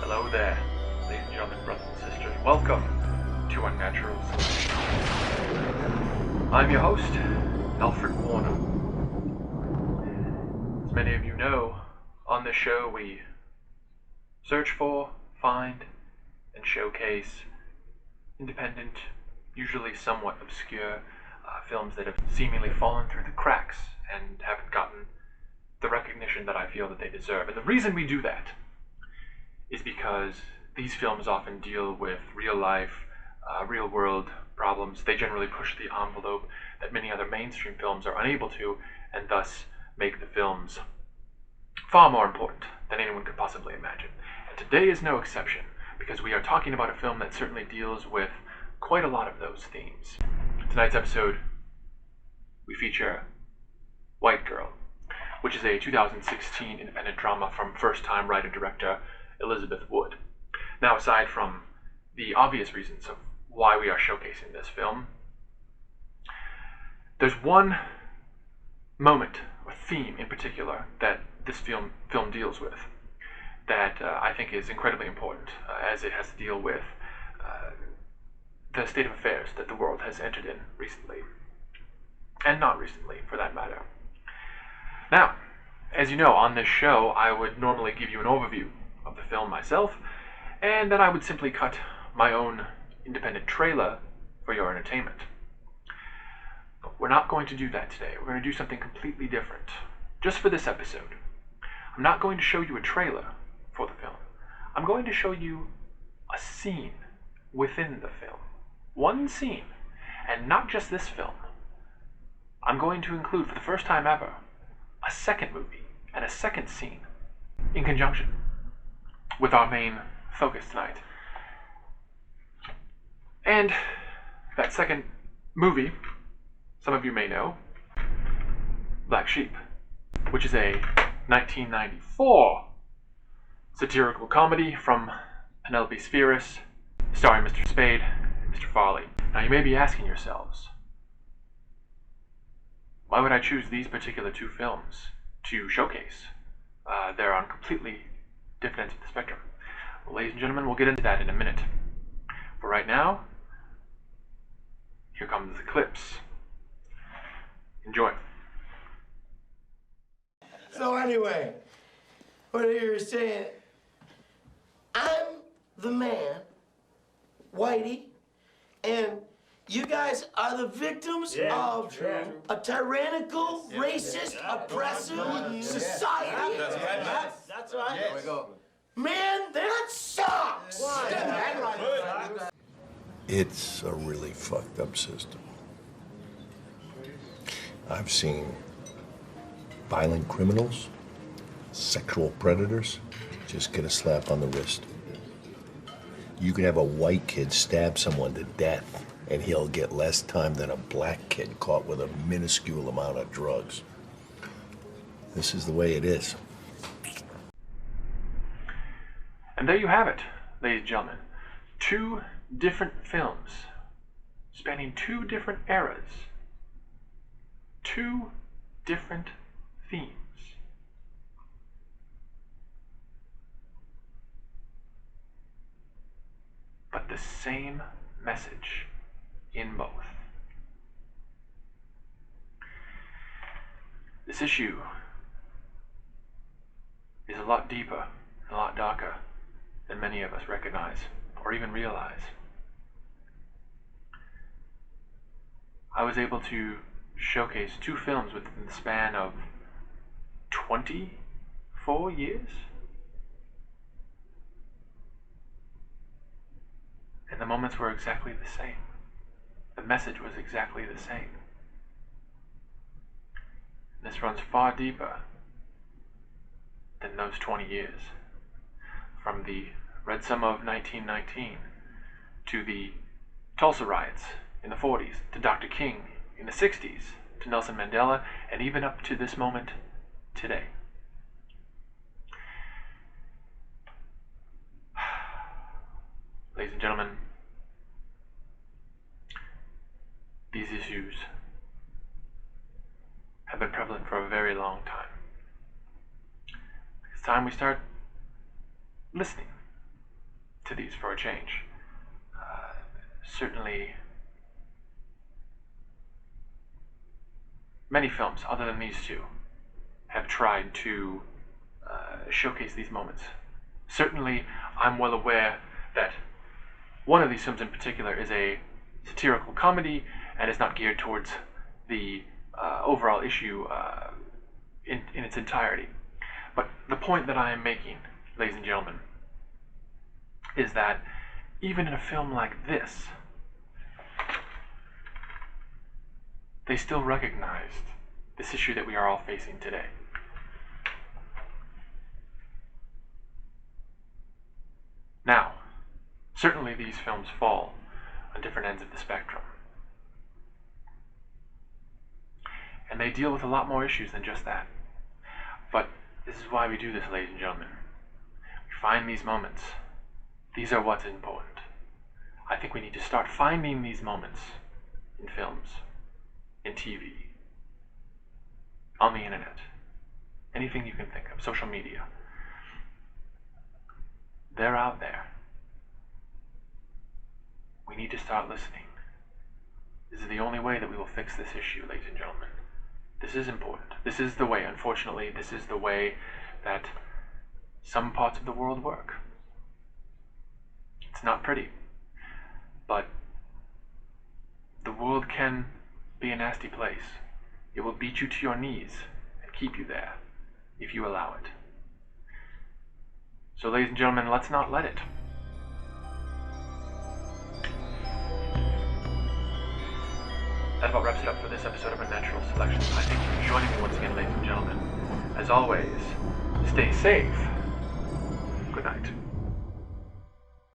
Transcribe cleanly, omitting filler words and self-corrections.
Hello there, ladies and gentlemen, brothers and sisters. Welcome to Unnatural Selections. I'm your host, Alfred Warner. As many of you know, on this show we search for, find, and showcase independent, usually somewhat obscure films that have seemingly fallen through the cracks and haven't gotten the recognition that I feel that they deserve. And the reason we do that is because these films often deal with real life, real world problems. They generally push the envelope that many other mainstream films are unable to, and thus make the films far more important than anyone could possibly imagine. And today is no exception, because we are talking about a film that certainly deals with quite a lot of those themes. Tonight's episode, we feature White Girl, which is a 2016 independent drama from first-time writer-director Elizabeth Wood. Now, aside from the obvious reasons of why we are showcasing this film, there's one moment or theme in particular that this film deals with that I think is incredibly important, as it has to deal with the state of affairs that the world has entered in recently, and not recently for that matter. Now, as you know, on this show I would normally give you an overview of the film myself, and then I would simply cut my own independent trailer for your entertainment. But we're not going to do that today. We're going to do something completely different. Just for this episode, I'm not going to show you a trailer for the film. I'm going to show you a scene within the film. One scene, and not just this film. I'm going to include, for the first time ever, a second movie and a second scene in conjunction with our main focus tonight. And that second movie, some of you may know, Black Sheep, which is a 1994 satirical comedy from Penelope Spheeris, starring Mr. Spade and Mr. Farley. Now you may be asking yourselves, why would I choose these particular two films to showcase? They're on completely different ends of the spectrum. Well, ladies and gentlemen, we'll get into that in a minute. For right now, here comes the clips. Enjoy. So anyway, what you were saying, I'm the man, Whitey, and you guys are the victims of a tyrannical, racist, oppressive society. That's right. There we go. Man, that sucks! It's a really fucked up system. I've seen violent criminals, sexual predators, just get a slap on the wrist. You can have a white kid stab someone to death, and he'll get less time than a black kid caught with a minuscule amount of drugs. This is the way it is. And there you have it, ladies and gentlemen. Two different films spanning two different eras, two different themes. But the same message in both. This issue is a lot deeper and a lot darker than many of us recognize or even realize. I was able to showcase two films within the span of 24 years. And the moments were exactly the same. The message was exactly the same. And this runs far deeper than those 20 years. From the Red Summer of 1919 to the Tulsa riots in the 40s, to Dr. King in the 60s, to Nelson Mandela, and even up to this moment today. Ladies and gentlemen, these issues have been prevalent for a very long time. It's time we start listening to these for a change. Certainly, many films, other than these two, have tried to showcase these moments. Certainly, I'm well aware that one of these films in particular is a satirical comedy and is not geared towards the overall issue in its entirety. But the point that I am making, ladies and gentlemen, is that even in a film like this, they still recognized this issue that we are all facing today. Now, certainly these films fall on different ends of the spectrum. And they deal with a lot more issues than just that. But this is why we do this, ladies and gentlemen. We find these moments. These are what's important. I think we need to start finding these moments in films, in TV, on the internet, anything you can think of, social media. They're out there. We need to start listening. This is the only way that we will fix this issue, ladies and gentlemen. This is important. This is the way, unfortunately, this is the way that some parts of the world work. It's not pretty, but the world can be a nasty place. It will beat you to your knees and keep you there if you allow it. So, ladies and gentlemen, let's not let it. That about wraps it up for this episode of Unnatural Selections. I thank you for joining me once again, ladies and gentlemen. As always, stay safe. Good night.